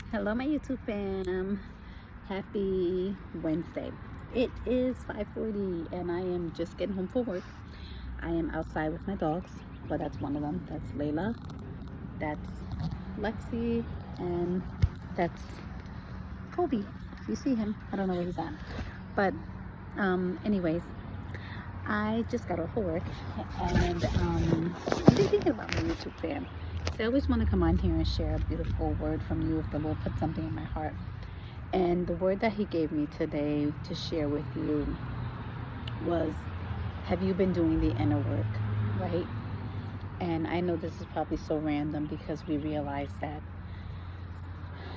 Hello, my YouTube fam. Happy Wednesday. It is 5:40 and I am just getting home from work. I am outside with my dogs, but that's one of them. That's Layla, that's Lexi, and that's Kobe. If you see him, I don't know where he's at. But anyways, I just got off of work and I've been thinking about my YouTube fam. So I always want to come on here and share a beautiful word from you if the Lord put something in my heart. And the word that he gave me today to share with you was, have you been doing the inner work, right? And I know this is probably so random because we realize that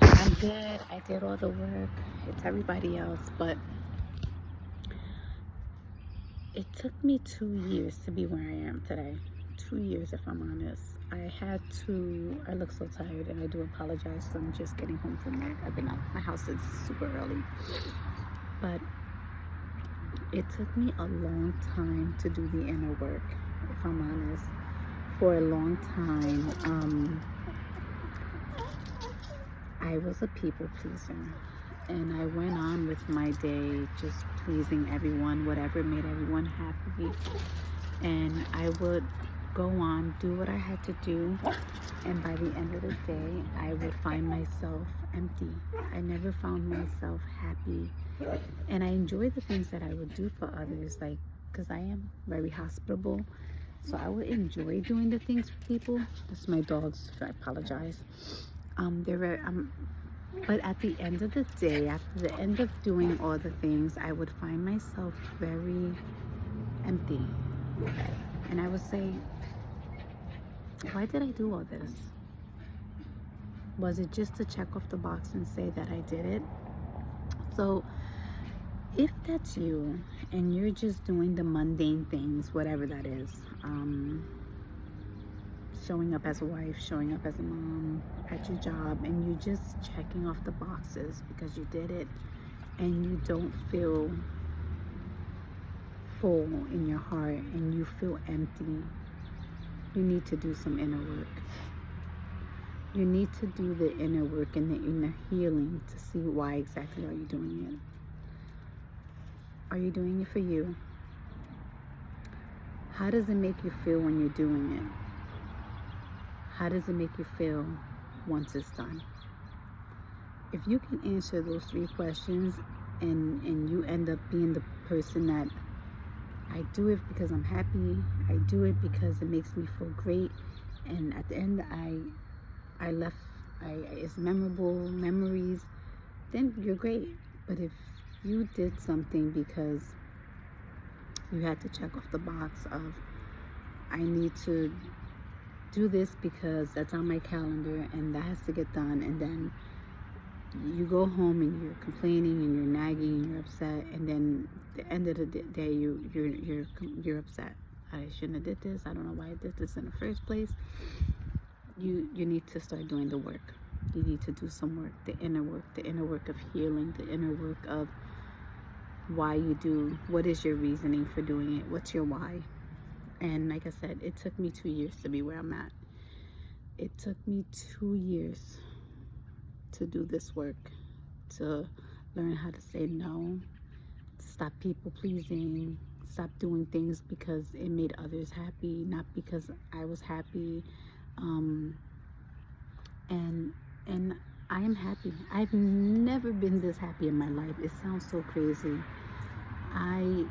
I'm good, I did all the work, it's everybody else, but it took me 2 years to be where I am today. 2 years, if I'm honest. I look so tired and I do apologize. I'm just getting home from work. I've been out my house is super early. But it took me a long time to do the inner work, if I'm honest. For a long time, I was a people pleaser. And I went on with my day just pleasing everyone, whatever made everyone happy. And I would go on, do what I had to do, and by the end of the day, I would find myself empty. I never found myself happy. And I enjoy the things that I would do for others, like, because I am very hospitable. So I would enjoy doing the things for people. That's my dogs, I apologize. But at the end of the day, after the end of doing all the things, I would find myself very empty. And I would say, why did I do all this? Was it just to check off the box and say that I did it? So if that's you and you're just doing the mundane things, whatever that is, showing up as a wife, showing up as a mom at your job, and you're just checking off the boxes because you did it, and you don't feel full in your heart and you feel empty, you need to do some inner work. You need to do the inner work and the inner healing to see why exactly are you doing it. Are you doing it for you? How does it make you feel when you're doing it? How does it make you feel once it's done? If you can answer those 3 questions and you end up being the person that, I do it because I'm happy, I do it because it makes me feel great, and at the end it's memorable memories, then you're great. But if you did something because you had to check off the box of, I need to do this because that's on my calendar and that has to get done, and then you go home and you're complaining and you're nagging and you're upset, and then at the end of the day you're upset. I shouldn't have did this. I don't know why I did this in the first place. You need to start doing the work. You need to do some work, the inner work of healing, the inner work of why you do, what is your reasoning for doing it, what's your why. And like I said, it took me 2 years to be where I'm at. It took me 2 years to do this work, to learn how to say no, stop people pleasing, stop doing things because it made others happy, not because I was happy. And I am happy. I've never been this happy in my life. It sounds so crazy. I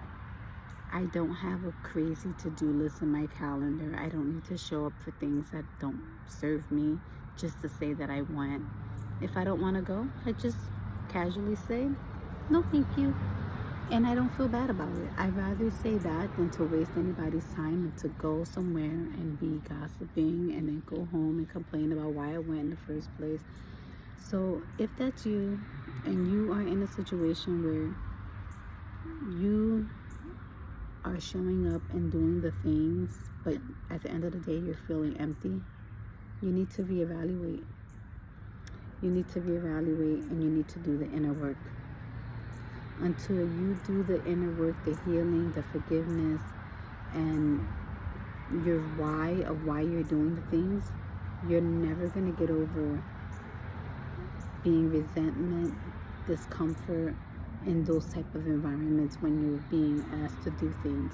don't have a crazy to-do list in my calendar. I don't need to show up for things that don't serve me just to say that I went. If I don't want to go, I just casually say, no thank you. And I don't feel bad about it. I'd rather say that than to waste anybody's time and to go somewhere and be gossiping and then go home and complain about why I went in the first place. So if that's you and you are in a situation where you are showing up and doing the things, but at the end of the day you're feeling empty, you need to reevaluate. You need to reevaluate and you need to do the inner work. Until you do the inner work, the healing, the forgiveness, and your why of why you're doing the things, you're never going to get over being resentment, discomfort in those type of environments when you're being asked to do things.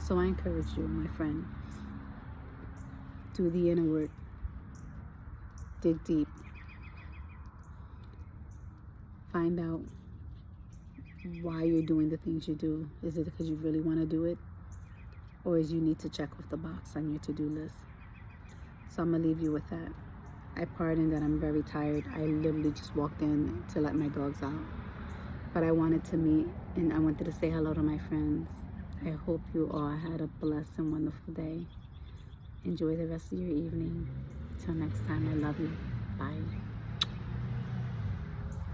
So I encourage you, my friend, do the inner work, dig deep, find out why you're doing the things you do. Is it because you really want to do it? Or is you need to check off the box on your to-do list? So I'm going to leave you with that. I pardon that I'm very tired. I literally just walked in to let my dogs out. But I wanted to meet and I wanted to say hello to my friends. I hope you all had a blessed and wonderful day. Enjoy the rest of your evening. Till next time, I love you. Bye.